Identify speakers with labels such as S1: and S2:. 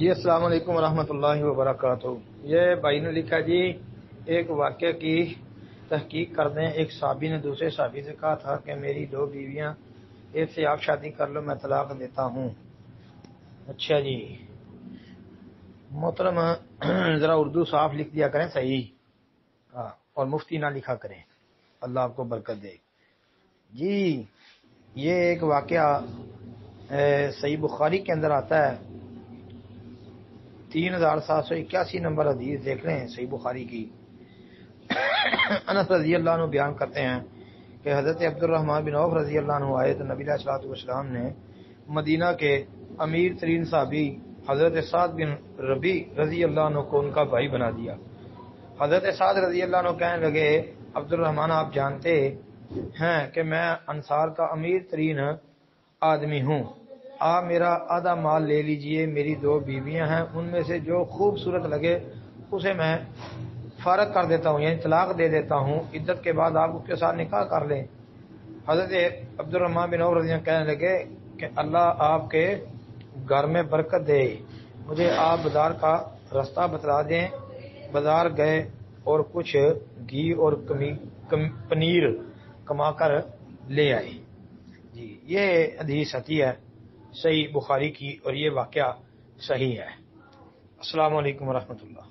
S1: جی السلام علیکم ورحمۃ اللہ وبرکاتہ۔ یہ بھائی نے لکھا جی ایک واقعہ کی تحقیق کر دیں۔ ایک صحابی نے دوسرے صحابی سے کہا تھا کہ میری 2 بیویاں، ایک سے آپ شادی کر لو، میں طلاق دیتا ہوں۔ اچھا جی محترم، ذرا اردو صاف لکھ دیا کریں صحیح، اور مفتی نہ لکھا کریں، اللہ آپ کو برکت دے۔ جی یہ ایک واقعہ صحیح بخاری کے اندر آتا ہے، 3781 نمبر حدیث دیکھ لیں صحیح بخاری کی۔ انس رضی اللہ عنہ بیان کرتے ہیں کہ حضرت عبد الرحمن بن عوف رضی اللہ عنہ آئے تو نبی علیہ الصلوۃ والسلام نے مدینہ کے امیر ترین صحابی حضرت سعد بن ربیع رضی اللہ عنہ کو ان کا بھائی بنا دیا۔ حضرت سعد رضی اللہ عنہ کہنے لگے، عبد الرحمن آپ جانتے ہیں کہ میں انصار کا امیر ترین آدمی ہوں، آپ میرا آدھا مال لے لیجئے، میری 2 بیویاں ہیں، ان میں سے جو خوبصورت لگے اسے میں فارغ کر دیتا ہوں، یعنی طلاق دے دیتا ہوں، عدت کے بعد آپ اس کے ساتھ نکاح کر لیں۔ حضرت عبد الرحمن بن عوف رضی اللہ عنہ کہنے لگے کہ اللہ آپ کے گھر میں برکت دے، مجھے آپ بازار کا راستہ بتلا دیں۔ بازار گئے اور کچھ گھی اور پنیر کما کر لے آئے۔ جی یہ حدیث آتی ہے صحیح بخاری کی، اور یہ واقعہ صحیح ہے۔ السلام علیکم ورحمۃ اللہ۔